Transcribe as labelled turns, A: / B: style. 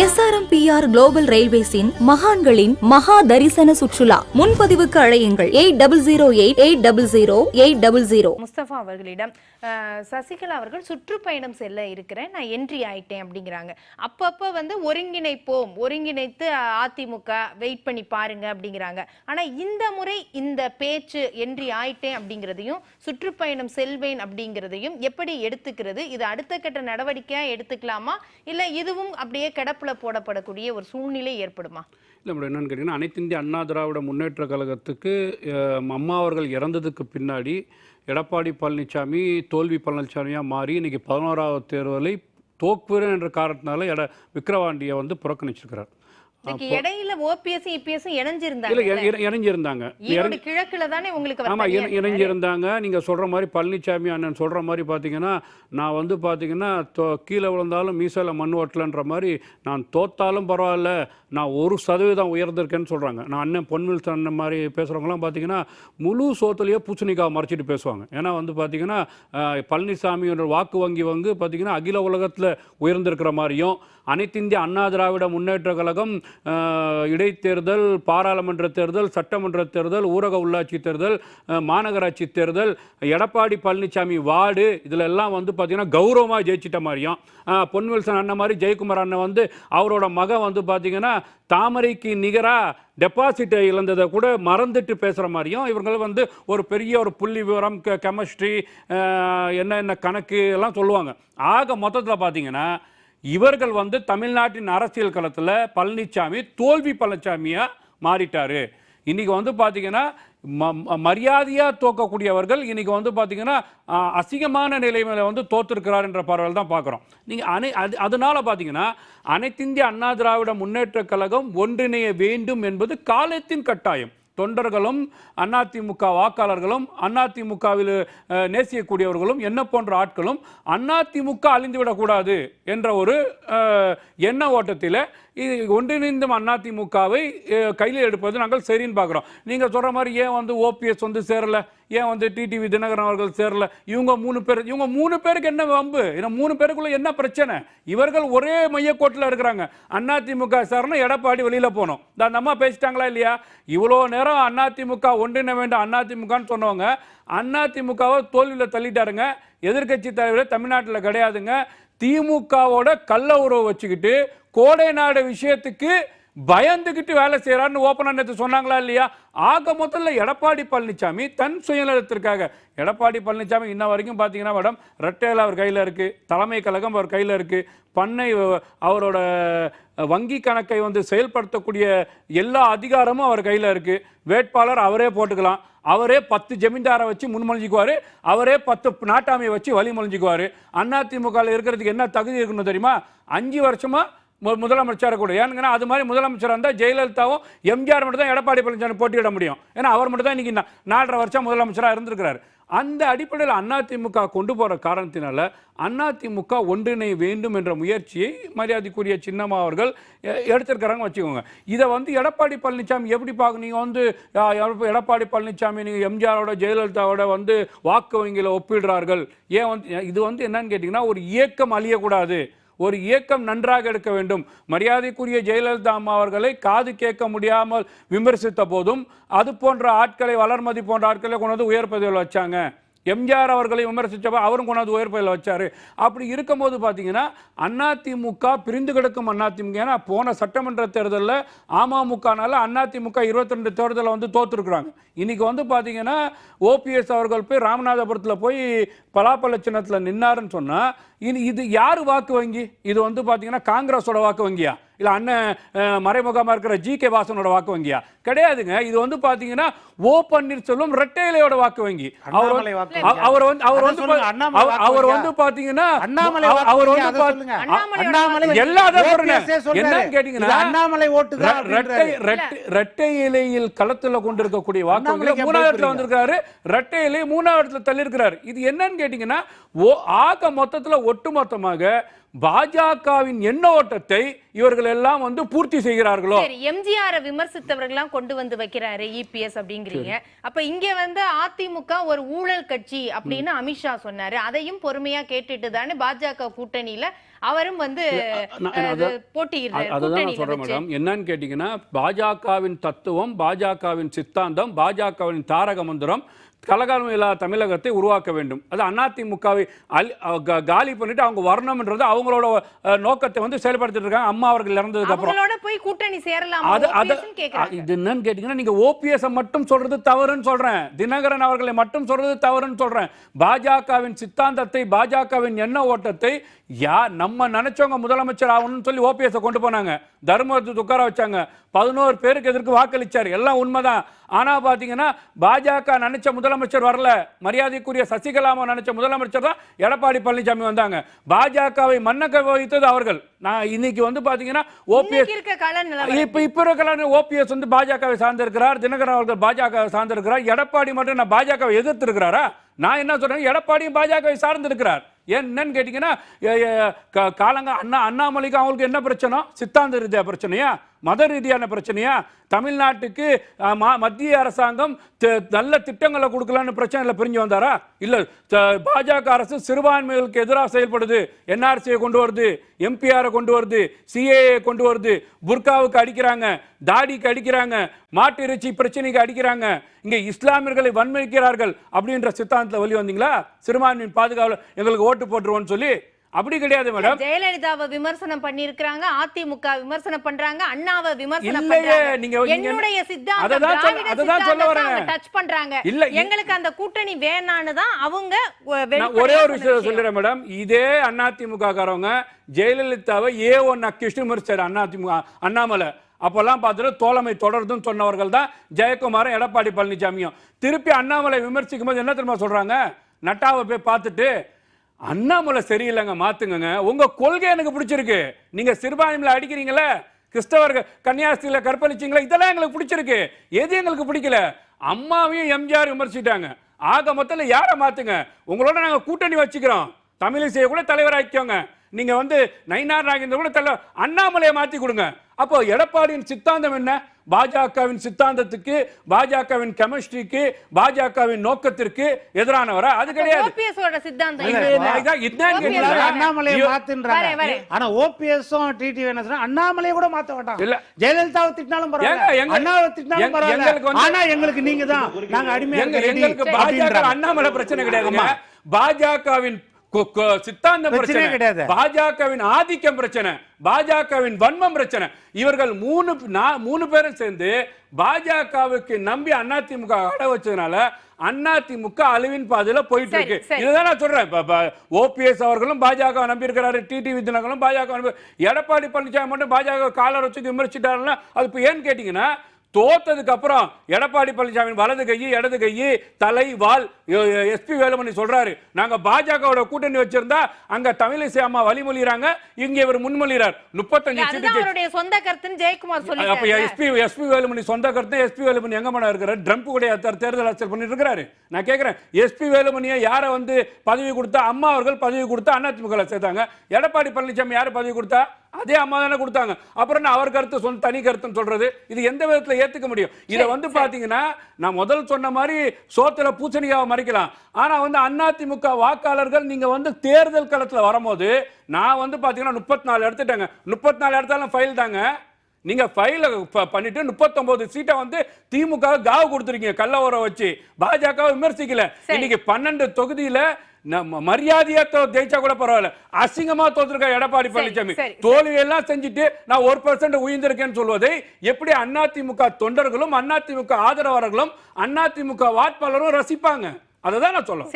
A: SRMPR global ரயில்வேஸின் மகான்களின் மகா தரிசன சுற்றுலா. முன்பதிவுக்கு அழையுங்கள் 8008000800.
B: முஸ்தபா அவர்களிடம் சசிகலா அவர்கள் சுற்றுப்பயணம் செல்ல இருக்கிறேன், நான் என்ட்ரி ஆயிட்டேன் அப்படிங்கிறாங்க. அப்பப்ப ஒருங்கிணைத்து அதிமுக வெயிட் பண்ணி பாருங்க அப்படிங்கிறாங்க. ஆனா இந்த முறை இந்த பேச்சு என்ட்ரி ஆயிட்டேன் அப்படிங்கிறதையும் சுற்றுப்பயணம் செல்வேன் அப்படிங்கிறதையும் எப்படி எடுத்துக்கிறது? இது அடுத்த கட்ட நடவடிக்கையா எடுத்துக்கலாமா, இல்ல இதுவும் அப்படியே கிடப்புல போடப்படக்கூடிய ஒரு சூழ்நிலை ஏற்படுமா?
C: இல்லை மேடம், என்னென்னு கேட்டிங்கன்னா, அனைத்து இந்திய அண்ணா திராவிட முன்னேற்ற கழகத்துக்கு அம்மா அவர்கள் இறந்ததுக்கு பின்னாடி எடப்பாடி பழனிசாமி தோல்வி பழனிசாமியாக மாறி இன்றைக்கி 11வது தேர்தலை தோக்குறேன் என்ற காரணத்தினால விக்கிரவாண்டியை புறக்கணிச்சிருக்கிறார்.
B: இடையில ஓபிஎஸ் இபிஎஸ்
C: இணைஞ்சிருந்தாங்க.
B: கிழக்குல தானே உங்களுக்கு
C: ஆமா இணைஞ்சிருந்தாங்க. நீங்க சொல்ற மாதிரி பழனிசாமி அண்ணன் சொல்ற மாதிரி பாத்தீங்கன்னா, நான் பாத்தீங்கன்னா கீழே விழுந்தாலும் மீசையில மண் ஓட்டலன்ற மாதிரி, நான் தோத்தாலும் பரவாயில்ல, நான் 1% உயர்ந்திருக்கேன்னு சொல்றாங்க. நான் அண்ணன் பொன்வில்சன் அண்ணன் மாதிரி பேசுறவங்களாம் பாத்தீங்கன்னா முழு சோத்துலயே பூசணிக்காய் மறைச்சிட்டு பேசுவாங்க. ஏன்னா பாத்தீங்கன்னா பழனிசாமியோட வாக்கு வங்கி பாத்தீங்கன்னா அகில உலகத்துல உயர்ந்திருக்கிற மாதிரியும், அனைத்து இந்திய அண்ணா திராவிட முன்னேற்ற கழகம் இடைத்தேர்தல், பாராளுமன்ற தேர்தல், சட்டமன்ற தேர்தல், ஊரக உள்ளாட்சி தேர்தல், மாநகராட்சி தேர்தல், எடப்பாடி பழனிசாமி வார்டு, இதில் எல்லாம் பார்த்தீங்கன்னா கௌரவமாக ஜெயிச்சிட்ட மாதிரியும், பொன்வில்சன் அண்ணன் மாதிரி ஜெயக்குமார் அண்ணன் அவரோட மகன் பார்த்தீங்கன்னா தாமரைக்கு நிகராக டெபாசிட்டை இழந்ததை கூட மறந்துட்டு பேசுகிற மாதிரியும், இவர்கள் ஒரு பெரிய ஒரு புள்ளி விவரம், கெமிஸ்ட்ரி, என்ன கணக்கு எல்லாம் சொல்லுவாங்க. ஆக மொத்தத்தில் பார்த்தீங்கன்னா இவர்கள் தமிழ்நாட்டின் அரசியல் களத்தில் பழனிசாமி தோல்வி பழனிசாமியாக மாறிட்டாரு. இன்னைக்கு பார்த்தீங்கன்னா மரியாதையாக தோக்கக்கூடியவர்கள் இன்னைக்கு பார்த்தீங்கன்னா அசிங்கமான நிலைமையில தோற்றிருக்கிறார் என்ற பார்வையில் தான் பார்க்குறோம். நீங்கள் அதனால பார்த்தீங்கன்னா அனைத்து இந்திய அண்ணா திராவிட முன்னேற்ற கழகம் ஒன்றிணைய வேண்டும் என்பது காலத்தின் கட்டாயம். தொண்டர்களும் அதிமுக வாக்காளர்களும் அதிமுகவில் நேசிக்கக்கூடியவர்களும் என்ன போன்ற ஆட்களும் அதிமுக அழிந்துவிடக்கூடாது என்ற ஒரு எண்ண ஓட்டத்தில் ஒன்றிணைந்த அதிமுகவை கையில் எடுப்பது நாங்கள் சரின்னு பார்க்குறோம். நீங்கள் சொல்கிற மாதிரி ஏன் ஓபிஎஸ் சேரலை, ஏன் டிடிவி தினகரன் அவர்கள் சேரல, இவங்க 3 பேருக்கு என்ன வம்பு? ஏன்னா 3 பேருக்குள்ள என்ன பிரச்சனை? இவர்கள் ஒரே மையக்கோட்டில் இருக்கிறாங்க. அதிமுக சார்னா எடப்பாடி வெளியில் போனோம். அந்த அம்மா பேசிட்டாங்களா இல்லையா? இவ்வளோ நேரம் அதிமுக ஒன்றிணை வேண்டும் அதிமுகன்னு சொன்னவங்க அதிமுகவை தோல்வியில் தள்ளிட்டாருங்க. எதிர்கட்சி தலைவர் தமிழ்நாட்டில் கிடையாதுங்க. திமுகவோட கள்ள உறவு வச்சுக்கிட்டு கோடை நாடு விஷயத்துக்கு பயந்துகிட்டு வேலை செய்யறாருன்னு ஓப்பனா நேற்று சொன்னாங்களா இல்லையா? ஆக மொத்தத்தில் எடப்பாடி பழனிசாமி தன் சுயநலத்திற்காக, எடப்பாடி பழனிசாமி இன்ன வரைக்கும் பார்த்தீங்கன்னா மேடம் ரெட்டையில் அவர் கையில் இருக்குது, தலைமை கழகம் அவர் கையில் இருக்குது, பண்ணை அவரோட வங்கி கணக்கை செயல்படுத்தக்கூடிய எல்லா அதிகாரமும் அவர் கையில் இருக்குது. வேட்பாளர் அவரே போட்டுக்கலாம், அவரே 10 ஜமீன்தாரை வச்சு முன்மொழிஞ்சிக்குவார், அவரே 10 நாட்டாமையை வச்சு வழி மொழிஞ்சிக்குவார். அதிமுகவில் இருக்கிறதுக்கு என்ன தகுதி இருக்குன்னு தெரியுமா? 5 வருஷமா முதலமைச்சராக கூட. ஏன்னா அது மாதிரி முதலமைச்சராக இருந்தால் ஜெயலலிதாவும் எம்ஜிஆர் மட்டும் தான் எடப்பாடி பழனிசாமி போட்டியிட முடியும். ஏன்னா அவர் மட்டும் தான் இன்னைக்கு 4.5 வருஷம் முதலமைச்சராக இருந்திருக்கிறார். அந்த அடிப்படையில் அதிமுக கொண்டு போகிற காரணத்தினால அதிமுக ஒன்றிணை வேண்டும் என்ற முயற்சியை மரியாதைக்குரிய சின்னம்மா அவர்கள் எடுத்திருக்கிறாங்க வச்சுக்கோங்க. இதை எடப்பாடி பழனிசாமி எப்படி பார்க்க? நீங்கள் எடப்பாடி பழனிசாமி நீங்கள் எம்ஜிஆரோட ஜெயலலிதாவோட வாக்கு வங்கியில் ஒப்பிடுறார்கள். ஏன் இது என்னன்னு கேட்டிங்கன்னா, ஒரு இயக்கம் அழியக்கூடாது, ஒரு இயக்கம் நன்றாக எடுக்க வேண்டும். மரியாதைக்குரிய ஜெயலலிதா அம்மா அவர்களை காது கேட்க முடியாமல் விமர்சித்த போதும் அது போன்ற ஆட்களை, வளர்மதி போன்ற ஆட்களை கொண்டு உயர் பதவியில் வச்சாங்க. எம்ஜிஆர் அவர்களை விமர்சித்தப்ப அவரும் கொண்டாந்து உயர் பதவியில் வச்சார். அப்படி இருக்கும்போது பார்த்தீங்கன்னா அதிமுக பிரிந்து கிடக்கும் அதிமுக. ஏன்னா போன சட்டமன்ற தேர்தலில் அமமுகனால அதிமுக 22 தேர்தலில் தோற்றுருக்குறாங்க. இன்னைக்கு பார்த்தீங்கன்னா ஓபிஎஸ் அவர்கள் போய் ராமநாதபுரத்தில் போய் பலாப்பழ சின்னத்தில் நின்னாருன்னு சொன்னால் இது யார் வாக்கு வங்கி? இது பார்த்தீங்கன்னா காங்கிரஸோட வாக்கு வங்கியா, இல்லை அண்ணன் மறைமுகமாக இருக்கிற ஜி.கே. வாசனோட வாக்கு வங்கியா? கிடையாதுங்க. இது பார்த்தீங்கன்னா ஓ பன்னீர்செல்வம் ரெட்டையிலையோட வாக்கு வங்கி. அவர் பாத்தீங்கன்னா ரெட்டை இலையில் களத்துல கொண்டிருக்கக்கூடிய வாக்கு வங்கி 3வது வந்திருக்காரு. ரெட்டை இலை 3வது தள்ளி இருக்கிறார். இது என்னன்னு கேட்டீங்கன்னா, ஆக மொத்தத்தில் ஒட்டுமொத்தமாக பாஜகவின் எண்ண ஓட்டத்தை இவர்கள் எல்லாம் வந்து பூர்த்தி செய்கிறார்களோ?
B: சரி, எம்ஜிஆர் விமர்சித்தவர்கள்லாம் கொண்டு வந்து வைக்கிறாரு இபிஎஸ் அப்படிங்கிறீங்க. அப்ப இங்க வந்து அதிமுக ஒரு ஊழல் கட்சி அப்படின்னு அமித்ஷா சொன்னாரு. அதையும் பொறுமையா கேட்டுட்டு தானே பாஜக கூட்டணியில அவரும் வந்து போட்டியிடுறாரு.
C: அதுதான் சொல்றேன் மேடம். என்னன்னு கேட்டீங்கன்னா, பாஜகவின் தத்துவம், பாஜகவின் சித்தாந்தம், பாஜகவின் தாரக மந்திரம் கலகாலம் இல்லாத தமிழகத்தை உருவாக்க வேண்டும். அது அதிமுகவை காலி பண்ணிட்டு அவங்க வரணும்ன்றது அவங்களோட நோக்கத்தை வந்து செயல்படுத்திட்டு இருக்காங்க. அம்மா அவர்கள் இறந்ததுக்கு அப்புறம்
B: போய் கூட்டணி சேரலாம்.
C: இது என்னன்னு கேட்டீங்கன்னா, நீங்க ஓபிஎஸ் மட்டும் சொல்றது தவறுன்னு சொல்றேன், தினகரன் அவர்களை மட்டும் சொல்றது தவறுன்னு சொல்றேன். பாஜகவின் சித்தாந்தத்தை, பாஜகவின் எண்ண ஓட்டத்தை நம்ம நினைச்சவங்க முதலமைச்சர் ஆகணும்னு சொல்லி ஓபிஎஸ் கொண்டு போனாங்க. தர்மத்தை உட்கார வச்சாங்க. 11 பேருக்கு எதிர்க்கு வாக்களிச்சார். எல்லாம் உண்மைதான். ஆனா பாத்தீங்கன்னா பாஜக நினைச்ச முதலமைச்சர் வரல. மரியாதைக்குரிய சசிகலாமா நினைச்ச முதலமைச்சர் தான் எடப்பாடி பழனிசாமி வந்தாங்க. பாஜகவை மன்னக்க வைத்தது அவர்கள். நான் இன்னைக்கு வந்து பாத்தீங்கன்னா ஓபிஎஸ் ஓபிஎஸ் வந்து பாஜகவை சார்ந்திருக்கிறார், தினகரன் அவர்கள் பாஜகவை சார்ந்திருக்கிறார். எடப்பாடி மட்டும் நான் பாஜகவை எதிர்த்து இருக்கிறாரா? நான் என்ன சொல்றேன், எடப்பாடியும் பாஜகவை சார்ந்து இருக்கிறார். என்னன்னு கேட்டீங்கன்னா, காலங்க அண்ணாமலைக்கு அவங்களுக்கு என்ன பிரச்சனை? சித்தாந்த ரீதியா பிரச்சனையா, மத ரீதியான பிரச்சனையா? தமிழ்நாட்டுக்கு மத்திய அரசாங்கம் நல்ல திட்டங்களை கொடுக்கலான்னு பிரச்சனை இல்லை பிரிஞ்சு வந்தாரா? இல்ல, பாஜக அரசு சிறுபான்மைகளுக்கு எதிராக செயல்படுது, என்ஆர்சியை கொண்டு வருது, எம்பிஆர் கொண்டு வருது, சிஏஏ கொண்டு வருது, புர்காவுக்கு அடிக்கிறாங்க, தாடிக்கு அடிக்கிறாங்க, மாட்டு இறைச்சி பிரச்சனைக்கு அடிக்கிறாங்க, இங்க இஸ்லாமியர்களை வன்மதிக்கிறார்கள் அப்படின்ற சித்தாந்தத்தில் வெளி வந்தீங்களா? சிறுபான்மையின் பாதுகாவலர் எங்களுக்கு ஓட்டு போட்டுருவோம்னு சொல்லி. அப்படி கிடையாது மேடம்.
B: ஜெயலலிதாவை விமர்சனம் பண்ணிருக்காங்க, அதிமுக விமர்சனம் பண்றாங்க, அண்ணாவை விமர்சனம் பண்றாங்க.
C: நீங்க
B: என்னுடைய சித்தாந்தம் டச் பண்றாங்க. எங்களுக்கு அந்த கூட்டணி வேணான்னு தான் அவங்க.
C: ஒரே ஒரு விஷயம் சொல்றேன் மேடம். இதே அதிமுக காரவங்க ஜெயலலிதாவை A1 அக்யூஸ்ட் விமர்சிச்சாரு அதிமுக அண்ணாமலை. அப்பெல்லாம் பார்த்துட்டு தோழமை தொடர்ந்துன்னு சொன்னவர்கள் தான் ஜெயக்குமாரும் எடப்பாடி பழனிசாமியும். திருப்பி அண்ணாமலை விமர்சிக்கும் போது என்ன தெரியுமா சொல்றாங்க? நட்டாவை போய் பார்த்துட்டு, அண்ணாமலை சரியில்லைங்க, மாத்துங்க, உங்க கொள்கை எனக்கு பிடிச்சிருக்கு, நீங்க சிறுபான்மையில அடிக்கிறீங்களே, கிறிஸ்தவர்கள் கன்னியாஸ்திரியில கற்பழிச்சீங்களா, இதெல்லாம் எங்களுக்கு பிடிச்சிருக்கு, எது எங்களுக்கு பிடிக்கல? அம்மாவையும் எம்ஜிஆர் விமர்சிட்டாங்க. ஆக மொத்தத்தில் யாரை மாத்துங்க, உங்களோட நாங்க கூட்டணி வச்சுக்கிறோம், தமிழிசையை கூட தலைவராக்கிக்கோங்க, நீங்க வந்து நயினார் நாகேந்திர கூட தலைவர், அண்ணாமலையை மாத்தி கொடுங்க. அப்போ எடப்பாடியின் சித்தாந்தம் என்ன? பாஜகவின் சித்தாந்தத்துக்கு, பாஜகவின் கெமிஸ்ட்ரிக்கு, பாஜகவின் நோக்கத்திற்கு எதிரானவரா? அது கிடையாது.
D: அண்ணாமலையை மாத்துன்றாங்க. ஆனா ஓபிஎஸும் டிடிவி என்ன சொன்னா, அண்ணாமலையை கூட மாத்த மாட்டாங்க. இல்ல, ஜெயலலிதாவை திட்டினாலும் பரவாயில்ல, அண்ணாவை திட்டினாலும் பரவாயில்ல, ஆனா எங்களுக்கு நீங்க தான், நாங்க அடிமையா.
C: எங்களுக்கு பாஜக அண்ணாமலை பிரச்சனை கிடையாதுங்க. பாஜகவின் சித்தாந்தம் பிரச்சனை கிடையாது, பாஜகவின் ஆதிக்கம் பிரச்சனை, பாஜகவின் வன்மம் பிரச்சனை. இவர்கள் மூணு பேரும் சேர்ந்து பாஜகவுக்கு நம்பி அதிமுக அட வச்சதுனால அதிமுக அழிவின் பாதையில போயிட்டு இருக்கு. இதுதான் நான் சொல்றேன். ஓபிஎஸ் அவர்களும் பாஜக நம்பி இருக்கிறாரு, டிடிவி தினகரனும் பாஜக, எடப்பாடி பழனிசாமி மட்டும் பாஜக காலர் வச்சு விமர்சிட்டாருன்னா அது இப்ப ஏன்னு கேட்டீங்கன்னா, தோத்ததுக்கு அப்புறம் எடப்பாடி பழனிசாமி வலது கை இடது கை தலை வால் எஸ்பி வேலுமணி சொல்றாரு, நாங்க பாஜகவோட கூட்டணி வச்சிருந்தா அங்க தமிழிசை அம்மா வழிமொழிறாங்க, இங்க இவர் முன்மொழிறார். 35 சீட்டு
B: சொந்த கருத்துன்னு ஜெயக்குமார் சொல்லி.
C: அப்ப எஸ்பி வேலுமணி சொந்த கருத்து. எஸ்பி வேலுமணி எங்க மேடம் இருக்கிறார்? ட்ரம்ப் கூட தேர்தல் அரசியல் பண்ணிட்டு இருக்கிறாரு. நான் கேட்கிறேன், எஸ்பி வேலுமணியை யார வந்து பதவி கொடுத்தா? அம்மா அவர்கள் பதவி கொடுத்தா அதிமுக சேர்த்தாங்க. எடப்பாடி பழனிசாமி யாரு பதவி கொடுத்தா? அதே அம்மா தானே கொடுத்தாங்க. அப்புறம் அவர் கருத்து சொந்த தனி கருத்துன்னு சொல்றது, இது எந்த விதத்துல ஏத்துக்க முடியும்? இதை வந்து பாத்தீங்கன்னா, நான் முதல் சொன்ன மாதிரி சோத்துல பூசணிக்காவை மறைக்கலாம். ஆனா வந்து அதிமுக வாக்காளர்கள் நீங்க வந்து தேர்தல் களத்துல வரும்போது, நான் வந்து பாத்தீங்கன்னா 34 எடுத்துட்டேங்க. 34 எடுத்தாலும் ஃபைல் தாங்க. நீங்க ஃபைல பண்ணிட்டு 39 சீட்டை வந்து திமுக காவு கொடுத்துருக்கீங்க கள்ள ஊற வச்சு. பாஜக விமர்சிக்கல. இன்னைக்கு 12 தொகுதியில மரியாதையா ஜெயிச்சா கூட பரவாயில்ல, அசிங்கமா தோத்துருக்க எடப்பாடி பழனிசாமி. தோல்வி எல்லாம் செஞ்சுட்டு நான் 1% உயர்ந்திருக்கேன்னு சொல்வதை எப்படி அதிமுக தொண்டர்களும் அதிமுக ஆதரவாளர்களும் அதிமுக வாக்காளரும் ரசிப்பாங்க? அதை தான் நான் சொல்லுவேன்.